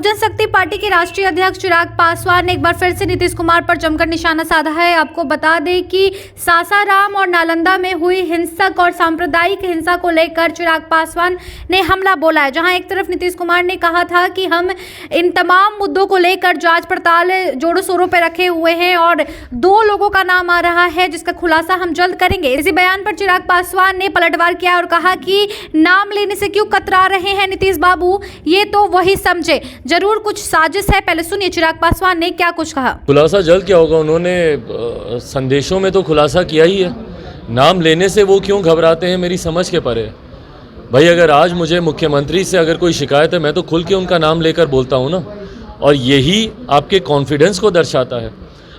जनशक्ति party के राष्ट्रीय अध्यक्ष चिराग पासवान ने एक बार फिर से नीतीश कुमार पर जमकर निशाना साधा है। आपको बता दें कि सासाराम और नालंदा में हुई हिंसक और सांप्रदायिक हिंसा को लेकर चिराग पासवान ने हमला बोला है। जहां एक तरफ नीतीश कुमार ने कहा था कि हम इन तमाम मुद्दों को लेकर जांच पड़ताल जोरों शोरों पर रखे हुए हैं और 2 लोगों का नाम आ रहा है जिसका खुलासा हम जल्द करेंगे। इसी बयान पर चिराग पासवान ने पलटवार किया और कहा कि नाम लेने से क्यों कतरा रहे हैं नीतीश बाबू, ये तो वही समझे, जरूर कुछ साजिश है। पहले सुनिए चिराग पासवान ने क्या कुछ कहा। खुलासा जल्द क्या होगा, उन्होंने संदेशों में तो खुलासा किया ही है। नाम लेने से वो क्यों घबराते हैं मेरी समझ के परे। भाई अगर आज मुझे मुख्यमंत्री से अगर कोई शिकायत है मैं तो खुल के उनका नाम लेकर बोलता हूँ ना, और यही आपके कॉन्फिडेंस को दर्शाता है।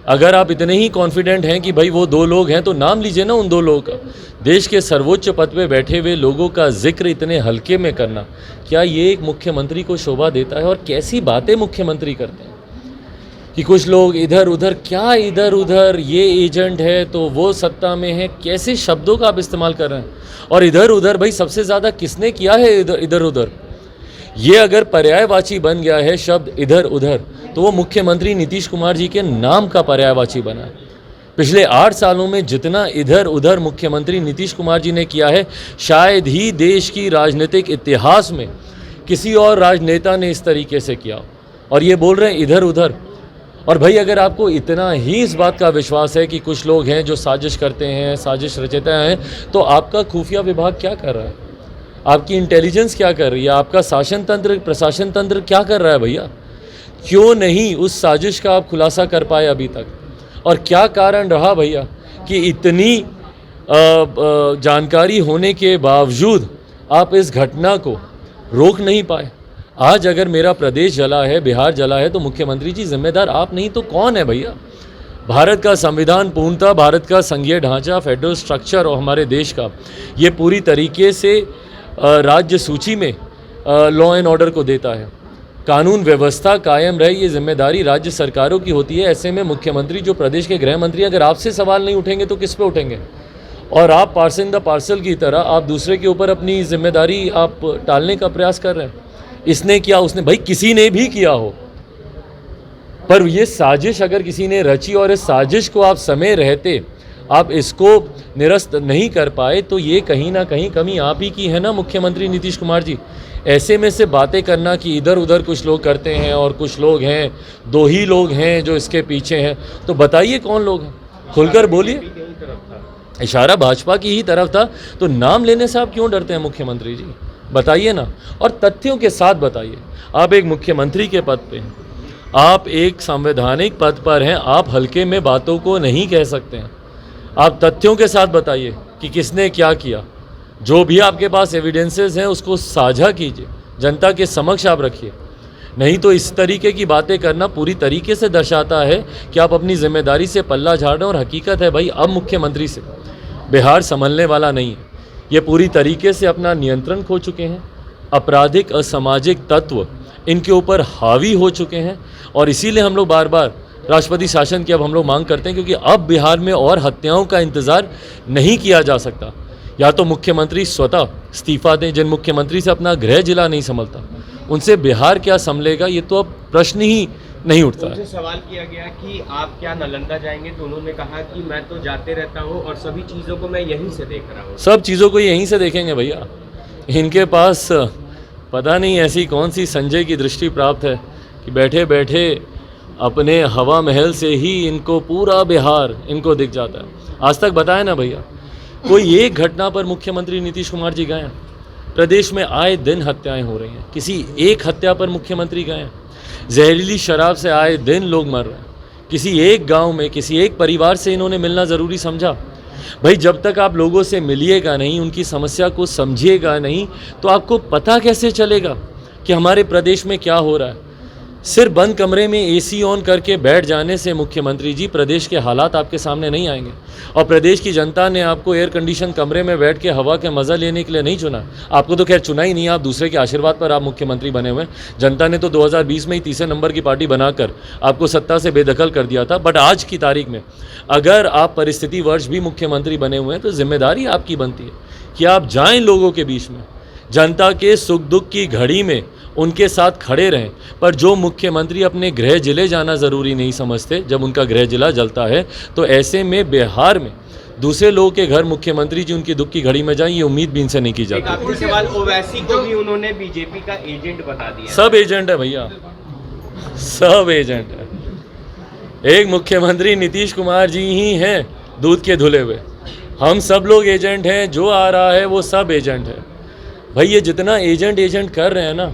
अगर आप इतने ही कॉन्फिडेंट हैं कि भाई वो 2 लोग हैं तो नाम लीजिए ना उन 2 लोगों का। देश के सर्वोच्च पद पे बैठे हुए लोगों का जिक्र इतने हल्के में करना, क्या ये एक मुख्यमंत्री को शोभा देता है? और कैसी बातें मुख्यमंत्री करते हैं कि कुछ लोग इधर उधर, क्या इधर उधर, ये एजेंट है तो वो सत्ता में है, कैसे शब्दों का आप इस्तेमाल कर रहे हैं। और इधर उधर भाई सबसे ज़्यादा किसने किया है इधर उधर? ये अगर पर्यायवाची बन गया है शब्द इधर उधर तो वो मुख्यमंत्री नीतीश कुमार जी के नाम का पर्यायवाची बना है। पिछले 8 सालों में जितना इधर उधर मुख्यमंत्री नीतीश कुमार जी ने किया है, शायद ही देश की राजनीतिक इतिहास में किसी और राजनेता ने इस तरीके से किया। और ये बोल रहे हैं इधर उधर। और भाई अगर आपको इतना ही इस बात का विश्वास है कि कुछ लोग हैं जो साजिश करते हैं, साजिश रचयिता हैं, तो आपका खुफिया विभाग क्या कर रहा है? आपकी इंटेलिजेंस क्या कर रही है? आपका शासन तंत्र, प्रशासन तंत्र क्या कर रहा है भैया? क्यों नहीं उस साजिश का आप खुलासा कर पाए अभी तक? और क्या कारण रहा भैया कि इतनी जानकारी होने के बावजूद आप इस घटना को रोक नहीं पाए? आज अगर मेरा प्रदेश जला है, बिहार जला है, तो मुख्यमंत्री जी जिम्मेदार आप नहीं तो कौन है भैया? भारत का संविधान पूर्णतः, भारत का संघीय ढांचा, फेडरल स्ट्रक्चर और हमारे देश का ये पूरी तरीके से राज्य सूची में लॉ एंड ऑर्डर को देता है। कानून व्यवस्था कायम रहे, ये जिम्मेदारी राज्य सरकारों की होती है। ऐसे में मुख्यमंत्री जो प्रदेश के गृह मंत्री, अगर आपसे सवाल नहीं उठेंगे तो किस पे उठेंगे? और आप पार्सल द पार्सल की तरह आप दूसरे के ऊपर अपनी जिम्मेदारी आप टालने का प्रयास कर रहे हैं। इसने किया, उसने, भाई किसी ने भी किया हो, पर ये साजिश अगर किसी ने रची और इस साजिश को आप समय रहते आप इसको निरस्त नहीं कर पाए तो ये कहीं ना कहीं कमी आप ही की है ना मुख्यमंत्री नीतीश कुमार जी। ऐसे में से बातें करना कि इधर उधर कुछ लोग करते हैं और कुछ लोग हैं, 2 ही लोग हैं जो इसके पीछे हैं, तो बताइए कौन लोग हैं? खुलकर बोलिए। इशारा भाजपा की ही तरफ था, तो नाम लेने से आप क्यों डरते हैं मुख्यमंत्री जी? बताइए ना, और तथ्यों के साथ बताइए। आप एक मुख्यमंत्री के पद पे हैं, आप एक संवैधानिक पद पर हैं, आप हल्के में बातों को नहीं कह सकते हैं। आप तथ्यों के साथ बताइए कि किसने क्या किया। जो भी आपके पास एविडेंसेस हैं उसको साझा कीजिए, जनता के समक्ष आप रखिए। नहीं तो इस तरीके की बातें करना पूरी तरीके से दर्शाता है कि आप अपनी जिम्मेदारी से पल्ला झाड़ रहे हैं। और हकीकत है भाई, अब मुख्यमंत्री से बिहार संभलने वाला नहीं है। ये पूरी तरीके से अपना नियंत्रण खो चुके हैं। आपराधिक असामाजिक तत्व इनके ऊपर हावी हो चुके हैं और इसीलिए हम लोग बार बार राष्ट्रपति शासन की अब हम लोग मांग करते हैं, क्योंकि अब बिहार में और हत्याओं का इंतज़ार नहीं किया जा सकता। या तो मुख्यमंत्री स्वतः इस्तीफा दें, जिन मुख्यमंत्री से अपना गृह जिला नहीं संभलता उनसे बिहार क्या संभलेगा, ये तो अब प्रश्न ही नहीं उठता है। उनसे सवाल किया गया कि आप क्या नालंदा जाएंगे, तो उन्होंने कहा कि मैं तो जाते रहता हूँ और सभी चीज़ों को मैं यहीं से देख रहा हूँ। सब चीज़ों को यहीं से देखेंगे भैया। इनके पास पता नहीं ऐसी कौन सी संजय की दृष्टि प्राप्त है कि बैठे बैठे अपने हवा महल से ही इनको पूरा बिहार इनको दिख जाता है। आज तक बताया ना भैया, कोई एक घटना पर मुख्यमंत्री नीतीश कुमार जी गए हैं? प्रदेश में आए दिन हत्याएं हो रही हैं, किसी एक हत्या पर मुख्यमंत्री गए हैं? जहरीली शराब से आए दिन लोग मर रहे हैं। किसी एक गांव में, किसी एक परिवार से इन्होंने मिलना ज़रूरी समझा? भाई जब तक आप लोगों से मिलिएगा नहीं, उनकी समस्या को समझिएगा नहीं, तो आपको पता कैसे चलेगा कि हमारे प्रदेश में क्या हो रहा है? सिर्फ बंद कमरे में एसी ऑन करके बैठ जाने से मुख्यमंत्री जी प्रदेश के हालात आपके सामने नहीं आएंगे। और प्रदेश की जनता ने आपको एयर कंडीशन कमरे में बैठ के हवा के मज़ा लेने के लिए नहीं चुना। आपको तो खैर चुना ही नहीं, आप दूसरे के आशीर्वाद पर आप मुख्यमंत्री बने हुए हैं। जनता ने तो 2020 में ही तीसरे नंबर की पार्टी बनाकर आपको सत्ता से बेदखल कर दिया था। बट आज की तारीख में अगर आप परिस्थिति वर्ष भी मुख्यमंत्री बने हुए हैं तो जिम्मेदारी आपकी बनती है कि आप जाएँ लोगों के बीच में, जनता के सुख दुख की घड़ी में उनके साथ खड़े रहें। पर जो मुख्यमंत्री अपने गृह जिले जाना ज़रूरी नहीं समझते, जब उनका गृह जिला जलता है, तो ऐसे में बिहार में दूसरे लोगों के घर मुख्यमंत्री जी उनकी दुख की घड़ी में जाएं, ये उम्मीद भी इनसे नहीं की एक जाती। आखिरी सवाल, ओवैसी को भी उन्होंने बीजेपी का एजेंट बता दिया। सब एजेंट है भैया, सब एजेंट है। एक मुख्यमंत्री नीतीश कुमार जी ही हैं दूध के धुले हुए, हम सब लोग एजेंट हैं। जो आ रहा है वो सब एजेंट है भाई। ये जितना एजेंट कर रहे हैं ना,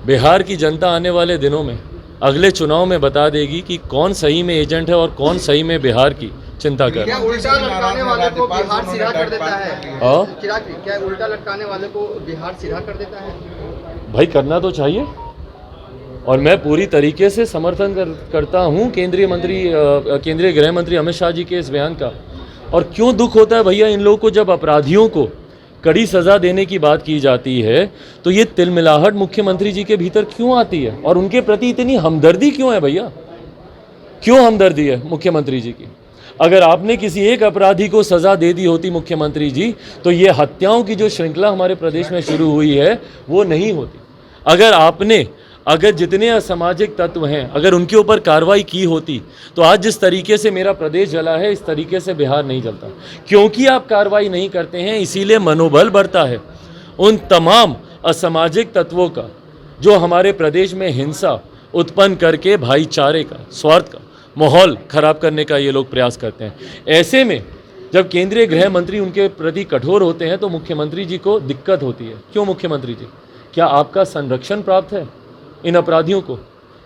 बिहार की जनता आने वाले दिनों में अगले चुनाव में बता देगी कि कौन सही में एजेंट है और कौन सही में बिहार की चिंता कर रहा है। क्या उल्टा लटकाने वाले को बिहार सिरा कर देता है? हाँ? क्या उल्टा लटकाने वाले को बिहार सिरा कर देता है? भाई करना तो चाहिए, और मैं पूरी तरीके से समर्थन करता हूँ केंद्रीय गृह मंत्री अमित शाह जी के इस बयान का। और क्यों दुख होता है भैया इन लोगों को, जब अपराधियों को कड़ी सज़ा देने की बात की जाती है तो ये तिलमिलाहट मुख्यमंत्री जी के भीतर क्यों आती है, और उनके प्रति इतनी हमदर्दी क्यों है भैया? क्यों हमदर्दी है मुख्यमंत्री जी की? अगर आपने किसी एक अपराधी को सज़ा दे दी होती मुख्यमंत्री जी, तो ये हत्याओं की जो श्रृंखला हमारे प्रदेश में शुरू हुई है वो नहीं होती। अगर जितने असामाजिक तत्व हैं, अगर उनके ऊपर कार्रवाई की होती, तो आज जिस तरीके से मेरा प्रदेश जला है, इस तरीके से बिहार नहीं जलता। क्योंकि आप कार्रवाई नहीं करते हैं, इसीलिए मनोबल बढ़ता है उन तमाम असामाजिक तत्वों का जो हमारे प्रदेश में हिंसा उत्पन्न करके भाईचारे का, स्वार्थ का माहौल खराब करने का ये लोग प्रयास करते हैं। ऐसे में जब केंद्रीय गृह मंत्री उनके प्रति कठोर होते हैं तो मुख्यमंत्री जी को दिक्कत होती है। क्यों मुख्यमंत्री जी? क्या आपका संरक्षण प्राप्त है इन अपराधियों को?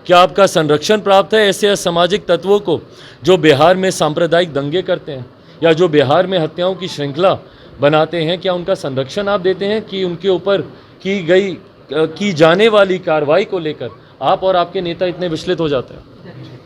क्या आपका संरक्षण प्राप्त है ऐसे असामाजिक तत्वों को जो बिहार में सांप्रदायिक दंगे करते हैं या जो बिहार में हत्याओं की श्रृंखला बनाते हैं? क्या उनका संरक्षण आप देते हैं कि उनके ऊपर की जाने वाली कार्रवाई को लेकर आप और आपके नेता इतने विचलित हो जाते हैं?